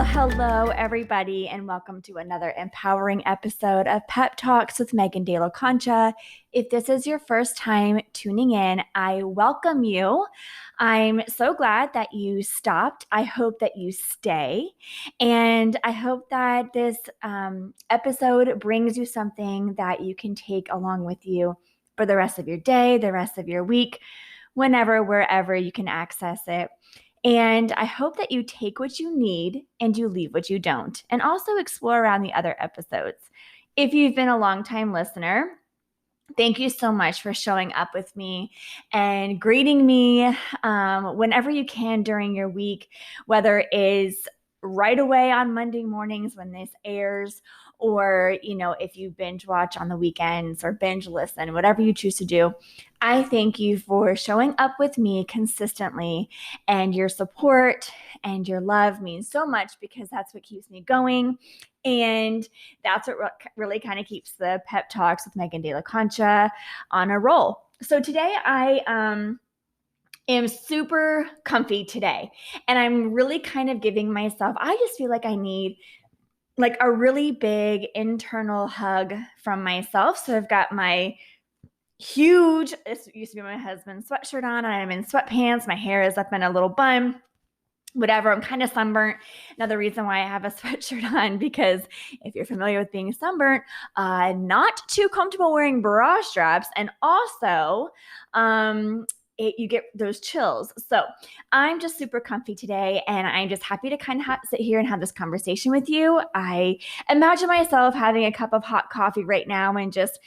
Hello, everybody, and welcome to another empowering episode of Pep Talks with Megan De La Concha. If this is your first time tuning in, I welcome you. I'm so glad that you stopped. I hope that you stay, and I hope that this episode brings you something that you can take along with you for the rest of your day, the rest of your week, whenever, wherever you can access it. And I hope that you take what you need and you leave what you don't, and also explore around the other episodes. If you've been a longtime listener, thank you so much for showing up with me and greeting me whenever you can during your week, whether it is right away on Monday mornings when this airs, or, if you binge watch on the weekends or binge listen, whatever you choose to do. I thank you for showing up with me consistently, and your support and your love means so much because that's what keeps me going. And that's what really kind of keeps the Pep Talks with Megan De La Concha on a roll. So today I am super comfy today, and I'm really kind of giving myself, I just feel like I need like a really big internal hug from myself. So I've got my huge, this used to be my husband's sweatshirt on, and I'm in sweatpants. My hair is up in a little bun. Whatever, I'm kind of sunburnt. Another reason why I have a sweatshirt on, because if you're familiar with being sunburnt, not too comfortable wearing bra straps, and also you get those chills. So I'm just super comfy today, and I'm just happy to kind of sit here and have this conversation with you. I imagine myself having a cup of hot coffee right now and just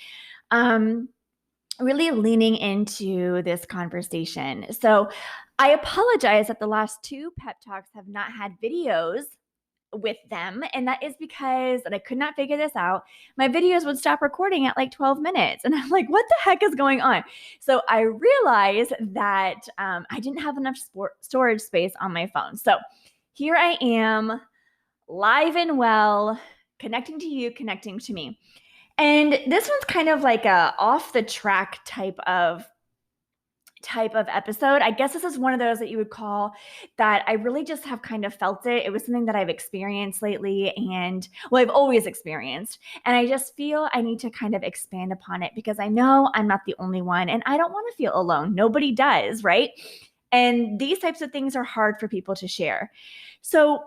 really leaning into this conversation. So I apologize that the last two pep talks have not had videos with them. And that is because, and I could not figure this out, my videos would stop recording at like 12 minutes. And I'm like, what the heck is going on? So I realized that I didn't have enough storage space on my phone. So here I am, live and well, connecting to you, connecting to me. And this one's kind of like a off the track type of episode. I guess this is one of those that you would call that I really just have kind of felt it. It was something that I've experienced lately, and I've always experienced. And I just feel I need to kind of expand upon it because I know I'm not the only one, and I don't want to feel alone. Nobody does, right? And these types of things are hard for people to share. So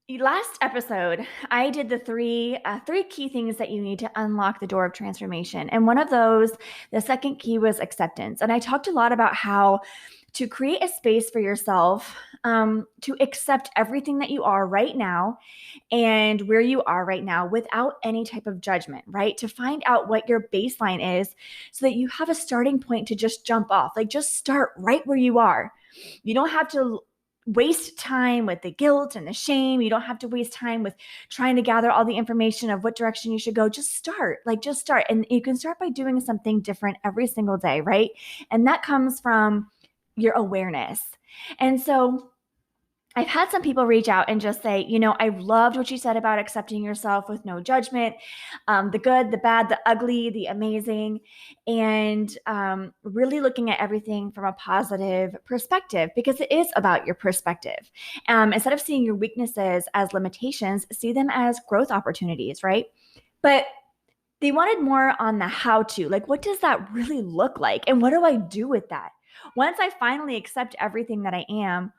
last episode, I did the three key things that you need to unlock the door of transformation. And one of those, the second key, was acceptance. And I talked a lot about how to create a space for yourself to accept everything that you are right now and where you are right now without any type of judgment, right? To find out what your baseline is so that you have a starting point to just jump off, like just start right where you are. You don't have to waste time with the guilt and the shame. You don't have to waste time with trying to gather all the information of what direction you should go. Just start. And you can start by doing something different every single day, right? And that comes from your awareness. And so I've had some people reach out and just say, I loved what you said about accepting yourself with no judgment, the good, the bad, the ugly, the amazing, and really looking at everything from a positive perspective, because it is about your perspective. Instead of seeing your weaknesses as limitations, see them as growth opportunities, right? But they wanted more on the how to, like, what does that really look like? And what do I do with that? Once I finally accept everything that I am,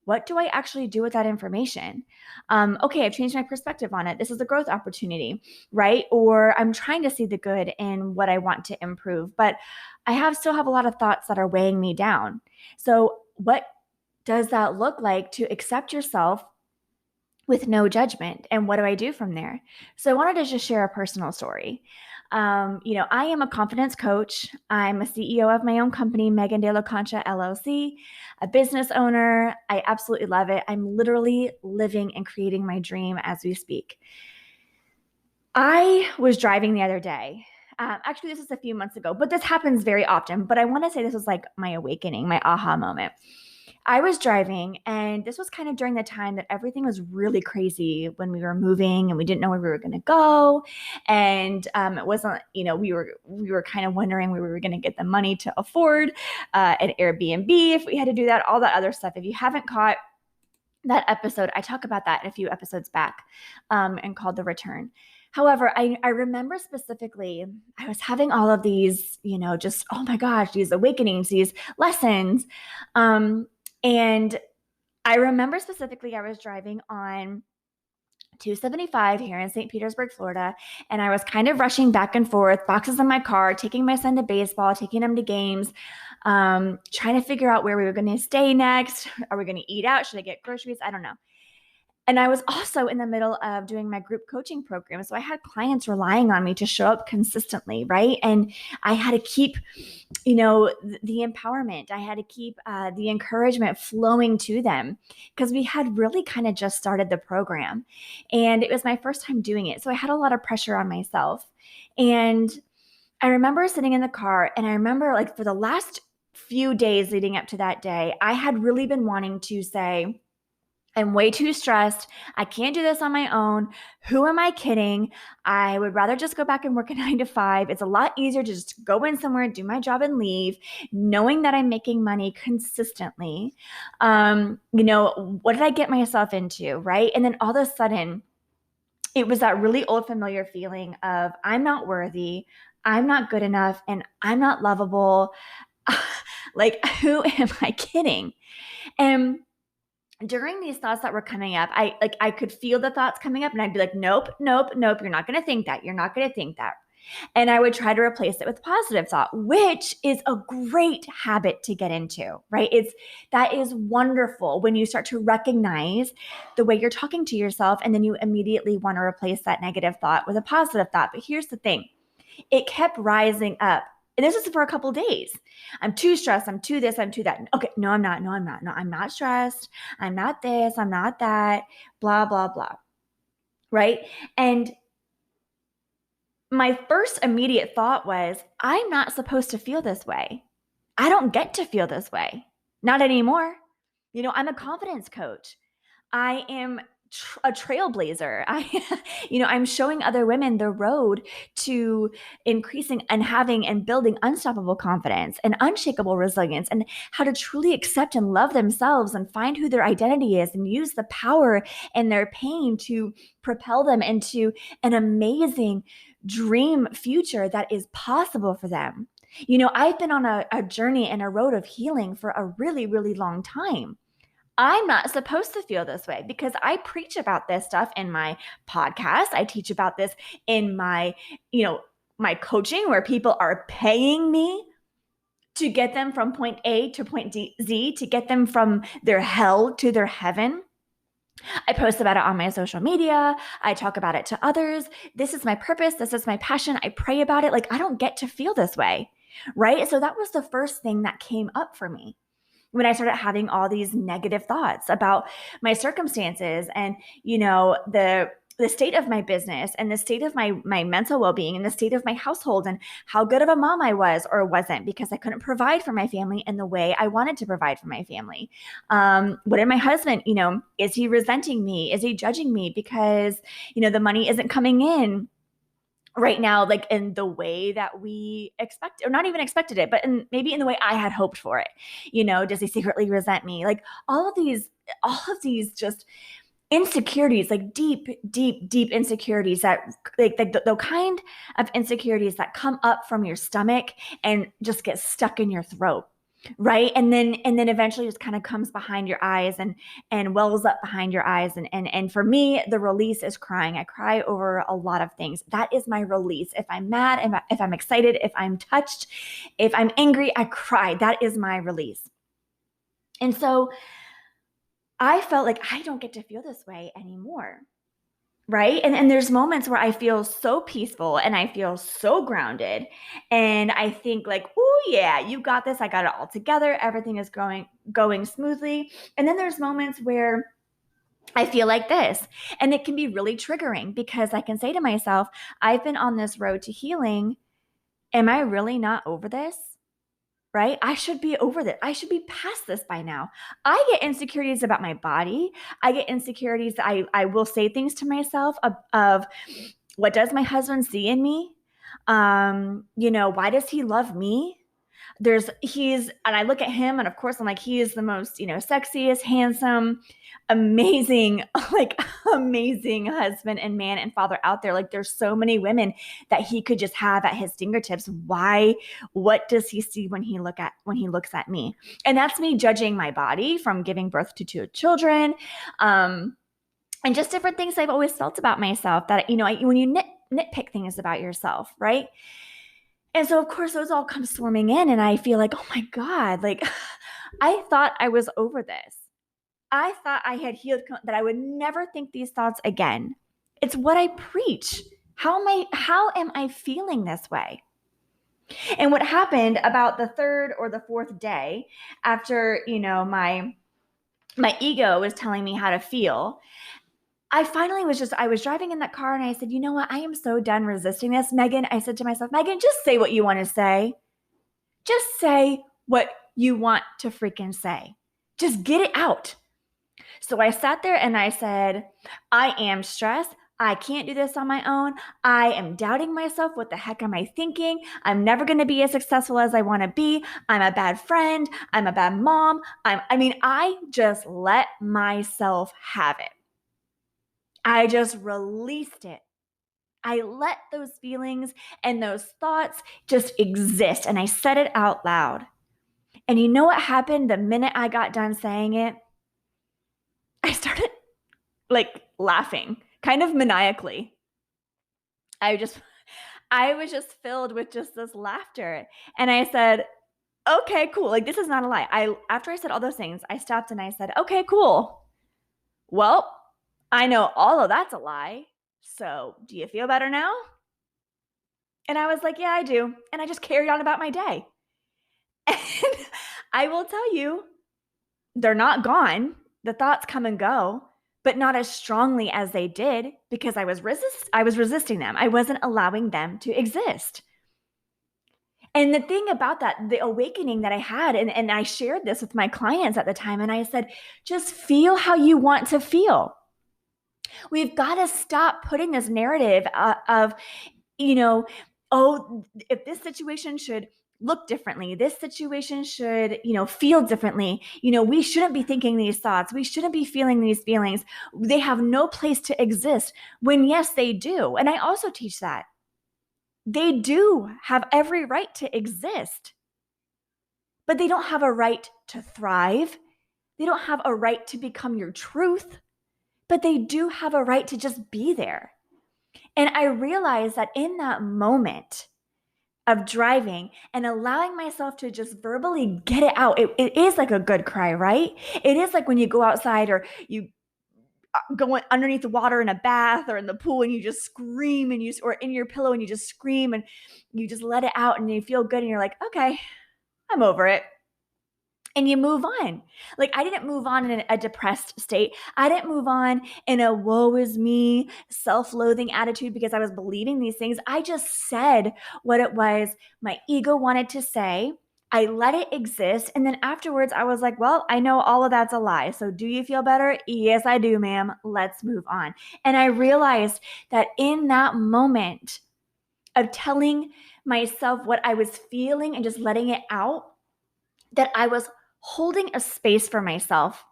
what do I actually do with that information? Okay, I've changed my perspective on it. This is a growth opportunity, right? Or I'm trying to see the good in what I want to improve, but I still have a lot of thoughts that are weighing me down. So what does that look like to accept yourself with no judgment? And what do I do from there? So I wanted to just share a personal story. I am a confidence coach. I'm a CEO of my own company, Megan De La Concha LLC, a business owner. I absolutely love it. I'm literally living and creating my dream as we speak. I was driving the other day. Actually, this was a few months ago, but this happens very often. But I want to say this was like my awakening, my aha moment. I was driving, and this was kind of during the time that everything was really crazy when we were moving and we didn't know where we were going to go. And it wasn't, we were kind of wondering where we were going to get the money to afford an Airbnb if we had to do that, all that other stuff. If you haven't caught that episode, I talk about that in a few episodes back, and called The Return. However, I remember specifically, I was having all of these, just, oh my gosh, these awakenings, these lessons. And I remember specifically, I was driving on 275 here in St. Petersburg, Florida. And I was kind of rushing back and forth, boxes in my car, taking my son to baseball, taking him to games, trying to figure out where we were going to stay next. Are we going to eat out? Should I get groceries? I don't know. And I was also in the middle of doing my group coaching program. So I had clients relying on me to show up consistently, right? And I had to keep, the empowerment. I had to keep the encouragement flowing to them because we had really kind of just started the program. And it was my first time doing it. So I had a lot of pressure on myself. And I remember sitting in the car, and I remember, like, for the last few days leading up to that day, I had really been wanting to say, I'm way too stressed. I can't do this on my own. Who am I kidding? I would rather just go back and work a 9 to 5. It's a lot easier to just go in somewhere, do my job, and leave, knowing that I'm making money consistently. What did I get myself into, right? And then all of a sudden, it was that really old familiar feeling of, I'm not worthy, I'm not good enough, and I'm not lovable. Like, who am I kidding? And during these thoughts that were coming up, I could feel the thoughts coming up, and I'd be like, nope, nope, nope, you're not going to think that. You're not going to think that. And I would try to replace it with positive thought, which is a great habit to get into, right? That is wonderful when you start to recognize the way you're talking to yourself, and then you immediately want to replace that negative thought with a positive thought. But here's the thing. It kept rising up. And this is for a couple of days. I'm too stressed. I'm too this. I'm too that. Okay. No, I'm not. No, I'm not. No, I'm not stressed. I'm not this. I'm not that. Blah, blah, blah. Right. And my first immediate thought was, I'm not supposed to feel this way. I don't get to feel this way. Not anymore. I'm a confidence coach. I am a trailblazer. I'm showing other women the road to increasing and having and building unstoppable confidence and unshakable resilience, and how to truly accept and love themselves and find who their identity is and use the power in their pain to propel them into an amazing dream future that is possible for them. I've been on a journey and a road of healing for a really, really long time. I'm not supposed to feel this way because I preach about this stuff in my podcast. I teach about this in my coaching, where people are paying me to get them from point A to point Z, to get them from their hell to their heaven. I post about it on my social media. I talk about it to others. This is my purpose. This is my passion. I pray about it. Like, I don't get to feel this way, right? So that was the first thing that came up for me when I started having all these negative thoughts about my circumstances and, the state of my business and the state of my mental well-being and the state of my household and how good of a mom I was or wasn't because I couldn't provide for my family in the way I wanted to provide for my family. What did my husband, is he resenting me? Is he judging me because, the money isn't coming in right now, like in the way that we expect, or not even expected it, but maybe in the way I had hoped for it? Does he secretly resent me? Like all of these just insecurities, like deep, deep, deep insecurities that like the kind of insecurities that come up from your stomach and just get stuck in your throat. Right. And then eventually just kind of comes behind your eyes and wells up behind your eyes. And for me, the release is crying. I cry over a lot of things. That is my release. If I'm mad, if I'm excited, if I'm touched, if I'm angry, I cry. That is my release. And so I felt like I don't get to feel this way anymore. Right. And there's moments where I feel so peaceful and I feel so grounded. And I think like, oh yeah, you got this. I got it all together. Everything is going smoothly. And then there's moments where I feel like this. And it can be really triggering because I can say to myself, I've been on this road to healing. Am I really not over this? Right? I should be over this. I should be past this by now. I get insecurities about my body. I get insecurities. I will say things to myself of what does my husband see in me? Why does he love me? And I look at him and of course I'm like, he is the most, sexiest, handsome, amazing, like amazing husband and man and father out there. Like there's so many women that he could just have at his fingertips. What does he see when he looks at me? And that's me judging my body from giving birth to two children. And just different things I've always felt about myself that, when you nitpick things about yourself, right? And so, of course, those all come swarming in, and I feel like, oh my God, like I thought I was over this. I thought I had healed, that I would never think these thoughts again. It's what I preach. How am I feeling this way? And what happened about the third or the fourth day after, my ego was telling me how to feel, I was driving in that car and I said, you know what? I am so done resisting this. Megan, I said to myself, Megan, just say what you want to say. Just say what you want to freaking say. Just get it out. So I sat there and I said, I am stressed. I can't do this on my own. I am doubting myself. What the heck am I thinking? I'm never going to be as successful as I want to be. I'm a bad friend. I'm a bad mom. I just let myself have it. I just released it. I let those feelings and those thoughts just exist, and I said it out loud. And you know what happened the minute I got done saying it? I started like laughing, kind of maniacally. I was just filled with just this laughter. And I said, okay, cool. Like, this is not a lie. After I said all those things, I stopped and I said, okay, cool. Well, I know all of that's a lie. So do you feel better now? And I was like, yeah, I do. And I just carried on about my day. And I will tell you, they're not gone. The thoughts come and go, but not as strongly as they did because I was resisting them. I wasn't allowing them to exist. And the thing about that, the awakening that I had, and I shared this with my clients at the time, and I said, just feel how you want to feel. We've got to stop putting this narrative of, oh, if this situation should look differently, this situation should, feel differently. We shouldn't be thinking these thoughts. We shouldn't be feeling these feelings. They have no place to exist, when yes, they do. And I also teach that. They do have every right to exist, but they don't have a right to thrive. They don't have a right to become your truth, but they do have a right to just be there. And I realized that in that moment of driving and allowing myself to just verbally get it out, it is like a good cry, right? It is like when you go outside or you go underneath the water in a bath or in the pool and you just scream or in your pillow and you just scream and you just let it out and you feel good and you're like, okay, I'm over it. And you move on. Like, I didn't move on in a depressed state. I didn't move on in a woe is me, self-loathing attitude because I was believing these things. I just said what it was my ego wanted to say. I let it exist. And then afterwards, I was like, well, I know all of that's a lie. So do you feel better? Yes, I do, ma'am. Let's move on. And I realized that in that moment of telling myself what I was feeling and just letting it out, that I was holding a space for myself.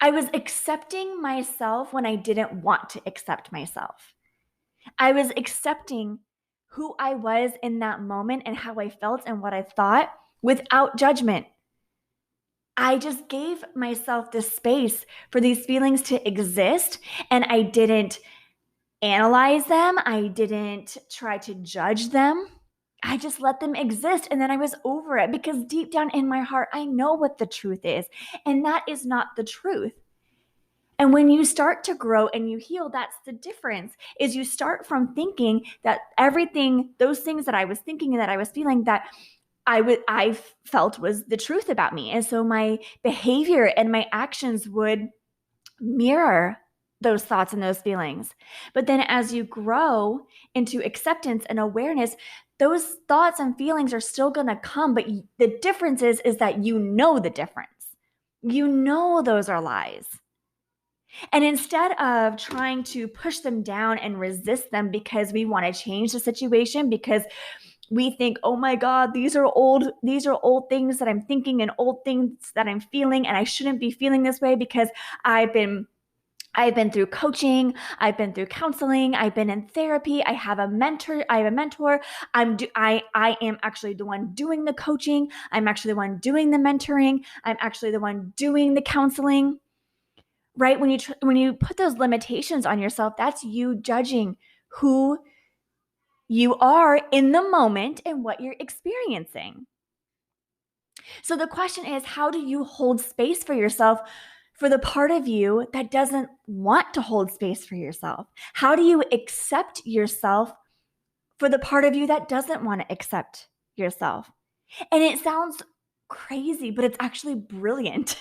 I was accepting myself when I didn't want to accept myself. I was accepting who I was in that moment and how I felt and what I thought without judgment. I just gave myself this space for these feelings to exist, and I didn't analyze them. I didn't try to judge them. I just let them exist, and then I was over it because deep down in my heart, I know what the truth is, and that is not the truth. And when you start to grow and you heal, that's the difference, is you start from thinking that everything, those things that I was thinking and that I was feeling, that I felt was the truth about me. And so my behavior and my actions would mirror those thoughts and those feelings. But then as you grow into acceptance and awareness, those thoughts and feelings are still going to come. But the difference is that you know the difference. You know those are lies. And instead of trying to push them down and resist them because we want to change the situation, because We think, oh my God, these are old things that I'm thinking and old things that I'm feeling, and I shouldn't be feeling this way because I've been through coaching, I've been through counseling, I've been in therapy, I have a mentor, I am actually the one doing the coaching, I'm actually the one doing the mentoring, I'm actually the one doing the counseling. Right? When you put those limitations on yourself, that's you judging who you are in the moment and what you're experiencing. So the question is, how do you hold space for yourself for the part of you that doesn't want to hold space for yourself? How do you accept yourself for the part of you that doesn't want to accept yourself? And it sounds crazy, but it's actually brilliant.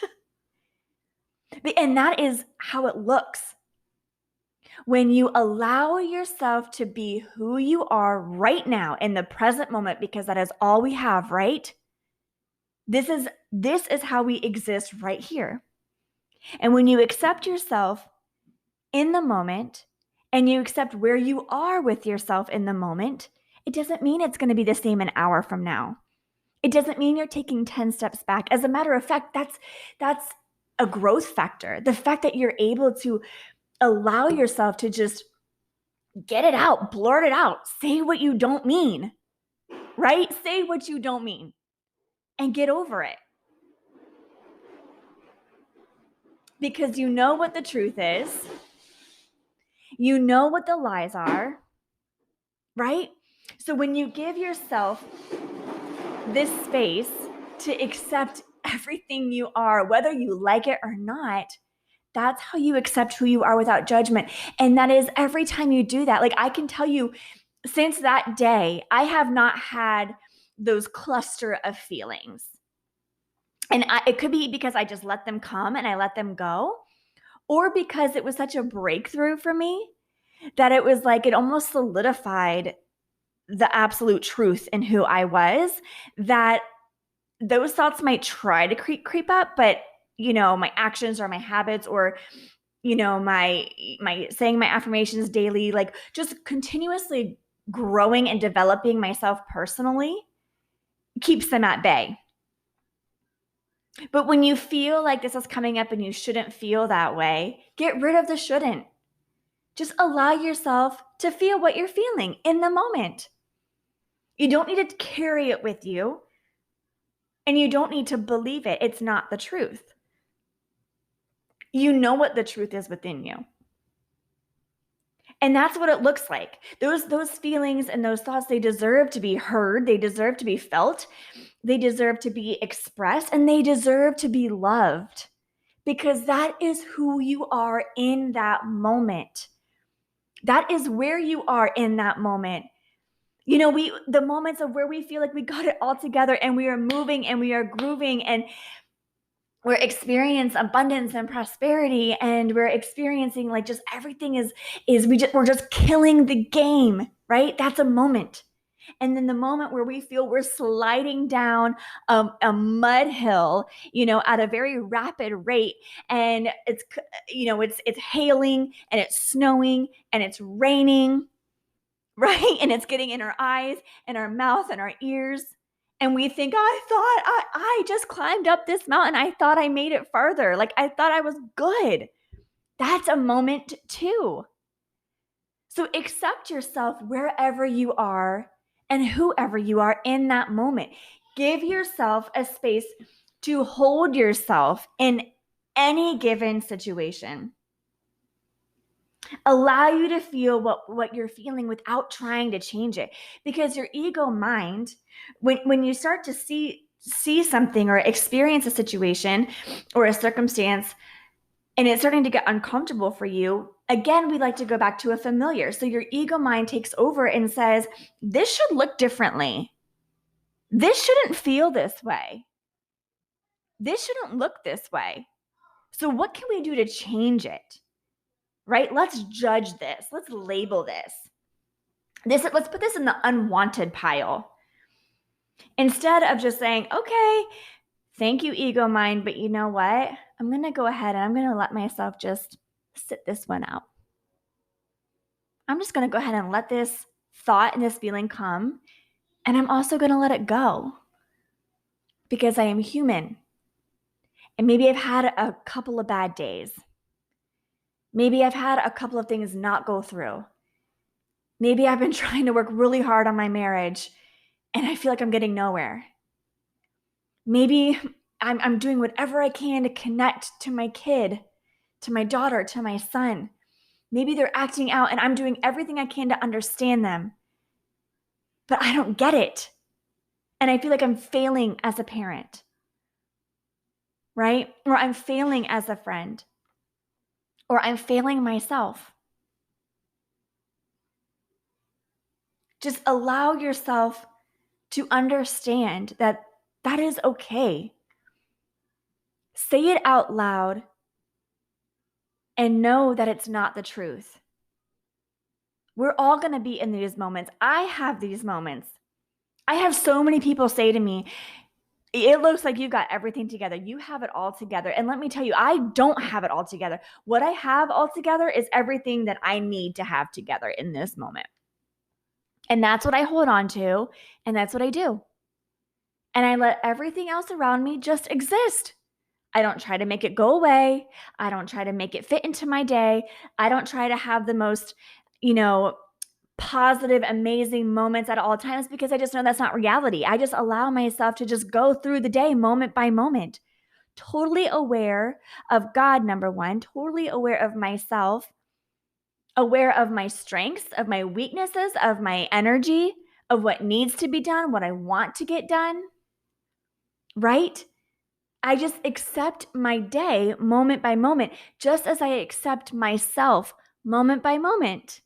And that is how it looks. When you allow yourself to be who you are right now in the present moment, because that is all we have, right? This is how we exist right here. And when you accept yourself in the moment and you accept where you are with yourself in the moment, it doesn't mean it's going to be the same an hour from now. It doesn't mean you're taking 10 steps back. As a matter of fact, that's a growth factor. The fact that you're able to allow yourself to just get it out, blurt it out, say what you don't mean, right? Say what you don't mean and get over it. Because you know what the truth is. You know what the lies are, right? So when you give yourself this space to accept everything you are, whether you like it or not, that's how you accept who you are without judgment. And that is every time you do that. Like I can tell you, since that day, I have not had those cluster of feelings. And it could be because I just let them come and I let them go, or because it was such a breakthrough for me that it was like it almost solidified the absolute truth in who I was, that those thoughts might try to creep up, but my actions or my habits or my saying my affirmations daily, like just continuously growing and developing myself personally keeps them at bay. But when you feel like this is coming up and you shouldn't feel that way, get rid of the shouldn't. Just allow yourself to feel what you're feeling in the moment. You don't need to carry it with you, and you don't need to believe it. It's not the truth. You know what the truth is within you. And that's what it looks like. Those feelings and those thoughts, they deserve to be heard. They deserve to be felt. They deserve to be expressed, and they deserve to be loved, because that is who you are in that moment. That is where you are in that moment. The moments of where we feel like we got it all together and we are moving and we are grooving and we're experiencing abundance and prosperity and we're experiencing like just everything we're just killing the game, right? That's a moment. And then the moment where we feel we're sliding down a mud hill, at a very rapid rate, and it's hailing and it's snowing and it's raining, right? And it's getting in our eyes and our mouth and our ears. And we think, I thought I just climbed up this mountain. I thought I made it further. Like I thought I was good. That's a moment too. So accept yourself wherever you are and whoever you are in that moment. Give yourself a space to hold yourself in any given situation. Allow you to feel what you're feeling without trying to change it. Because your ego mind, when you start to see something or experience a situation or a circumstance, and it's starting to get uncomfortable for you, again, we like to go back to a familiar. So your ego mind takes over and says, this should look differently. This shouldn't feel this way. This shouldn't look this way. So what can we do to change it? Right? Let's judge this. Let's label this. Let's put this in the unwanted pile. Instead of just saying, okay, thank you, ego mind, but you know what? I'm going to go ahead and I'm going to let myself just sit this one out. I'm just going to go ahead and let this thought and this feeling come, And I'm also going to let it go because I am human. And maybe I've had a couple of bad days. Maybe I've had a couple of things not go through. Maybe I've been trying to work really hard on my marriage and I feel like I'm getting nowhere. Maybe I'm doing whatever I can to connect to my kid, to my daughter, to my son. Maybe they're acting out and I'm doing everything I can to understand them, but I don't get it. And I feel like I'm failing as a parent, right? Or I'm failing as a friend, or I'm failing myself. Just allow yourself to understand that that is okay. Say it out loud and know that it's not the truth. We're all going to be in these moments. I have these moments. I have so many people say to me, it looks like you've got everything together. You have it all together. And let me tell you, I don't have it all together. What I have all together is everything that I need to have together in this moment. And that's what I hold on to. And that's what I do. And I let everything else around me just exist. I don't try to make it go away. I don't try to make it fit into my day. I don't try to have the most, positive, amazing moments at all times because I just know that's not reality. I just allow myself to just go through the day moment by moment, totally aware of God, number one, totally aware of myself, aware of my strengths, of my weaknesses, of my energy, of what needs to be done, what I want to get done, right? I just accept my day moment by moment, just as I accept myself moment by moment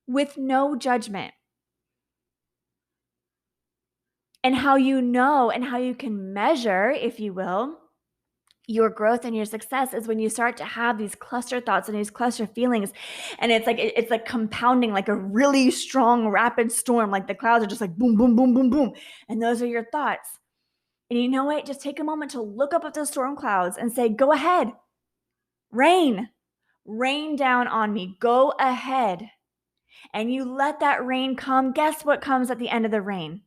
with no judgment. And how you know and how you can measure, if you will, your growth and your success is when you start to have these cluster thoughts and these cluster feelings. And it's like compounding like a really strong, rapid storm. Like the clouds are just like boom, boom, boom, boom, boom. And those are your thoughts. And you know what? Just take a moment to look up at those storm clouds and say, go ahead, rain down on me. Go ahead. And you let that rain come. Guess what comes at the end of the rain?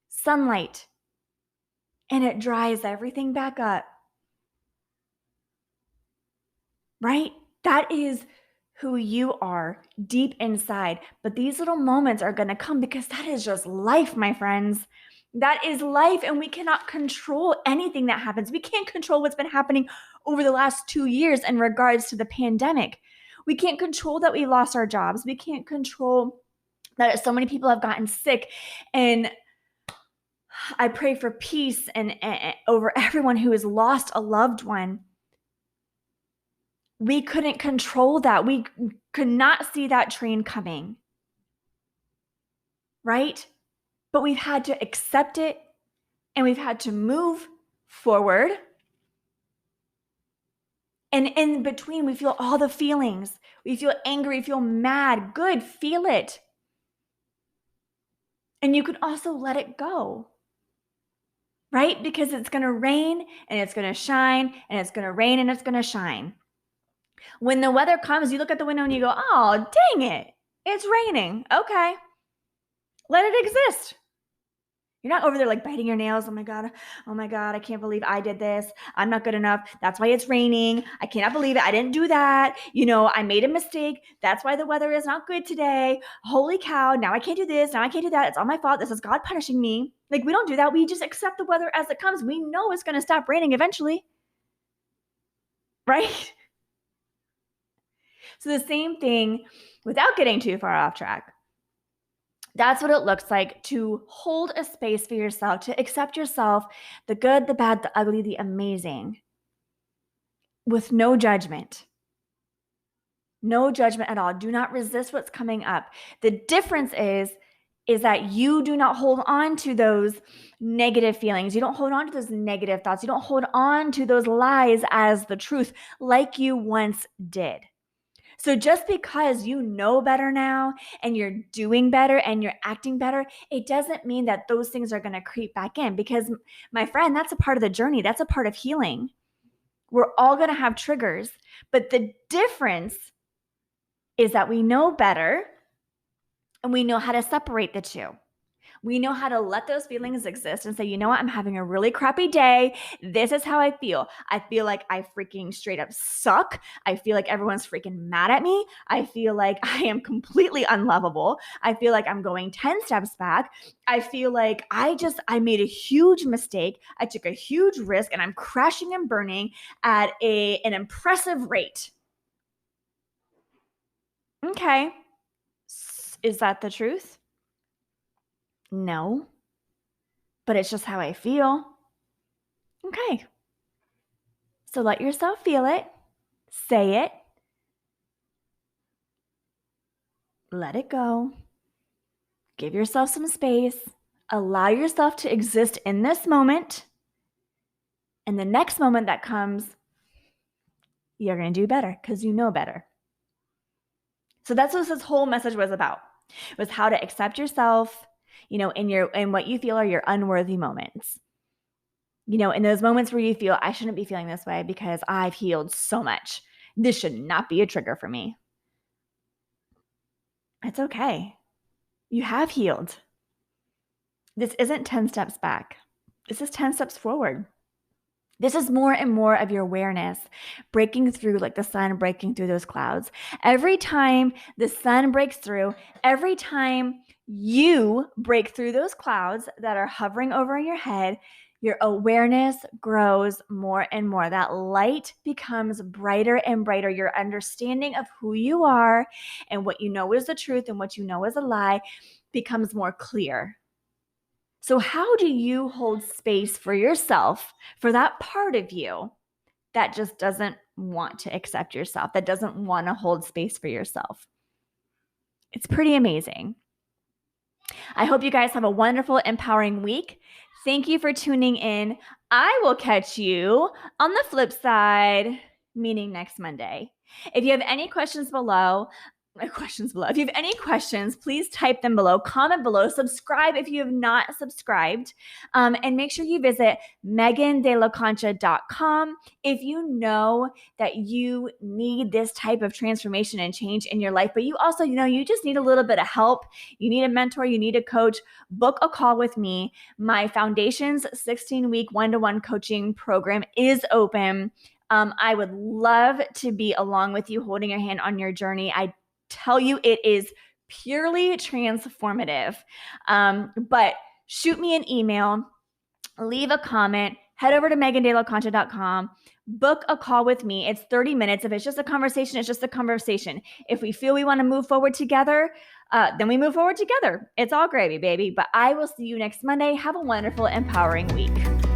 Sunlight. And it dries everything back up. Right? That is who you are deep inside. But these little moments are going to come because that is just life, my friends. That is life, and we cannot control anything that happens. We can't control what's been happening over the last 2 years in regards to the pandemic. We can't control that we lost our jobs. We can't control that so many people have gotten sick. And I pray for peace and over everyone who has lost a loved one. We couldn't control that. We could not see that train coming, right? But we've had to accept it and we've had to move forward. And in between, we feel all the feelings. We feel angry, we feel mad, good, feel it. And you can also let it go, right? Because it's going to rain and it's going to shine and it's going to rain and it's going to shine. When the weather comes, you look at the window and you go, oh, dang it, it's raining. Okay, let it exist. You're not over there like biting your nails. Oh my God, I can't believe I did this. I'm not good enough. That's why it's raining. I cannot believe it. I didn't do that. I made a mistake. That's why the weather is not good today. Holy cow, now I can't do this. Now I can't do that. It's all my fault. This is God punishing me. Like, we don't do that. We just accept the weather as it comes. We know it's going to stop raining eventually, right? So the same thing, without getting too far off track, that's what it looks like to hold a space for yourself, to accept yourself, the good, the bad, the ugly, the amazing, with no judgment. No judgment at all. Do not resist what's coming up. The difference is that you do not hold on to those negative feelings. You don't hold on to those negative thoughts. You don't hold on to those lies as the truth like you once did. So just because you know better now and you're doing better and you're acting better, it doesn't mean that those things are going to creep back in, because, my friend, that's a part of the journey. That's a part of healing. We're all going to have triggers, but the difference is that we know better and we know how to separate the two. We know how to let those feelings exist and say, you know what? I'm having a really crappy day. This is how I feel. I feel like I freaking straight up suck. I feel like everyone's freaking mad at me. I feel like I am completely unlovable. I feel like I'm going 10 steps back. I feel like I made a huge mistake. I took a huge risk and I'm crashing and burning at an impressive rate. Okay. Is that the truth? No, but it's just how I feel. Okay. So let yourself feel it, say it, let it go, give yourself some space, allow yourself to exist in this moment. And the next moment that comes, you're going to do better because you know better. So that's what this whole message was about, was how to accept yourself, in what you feel are your unworthy moments. In those moments where you feel, I shouldn't be feeling this way because I've healed so much. This should not be a trigger for me. It's okay. You have healed. This isn't 10 steps back. This is 10 steps forward. This is more and more of your awareness breaking through, like the sun breaking through those clouds. Every time the sun breaks through, every time you break through those clouds that are hovering over your head, your awareness grows more and more. That light becomes brighter and brighter. Your understanding of who you are and what you know is the truth and what you know is a lie becomes more clear. So how do you hold space for yourself, for that part of you that just doesn't want to accept yourself, that doesn't want to hold space for yourself? It's pretty amazing. I hope you guys have a wonderful, empowering week. Thank you for tuning in. I will catch you on the flip side, meaning next Monday. If you have any questions below, if you have any questions, please type them below, comment below, subscribe if you have not subscribed, and make sure you visit megandelaconcha.com if you know that you need this type of transformation and change in your life, but you also, you just need a little bit of help. You need a mentor, you need a coach, book a call with me. My Foundations 16-week one-to-one coaching program is open. I would love to be along with you, holding your hand on your journey. I tell you, it is purely transformative. But shoot me an email, leave a comment, head over to megandelaconcha.com, book a call with me. It's 30 minutes. If it's just a conversation, it's just a conversation. If we feel we want to move forward together, then we move forward together. It's all gravy, baby. But I will see you next Monday. Have a wonderful, empowering week.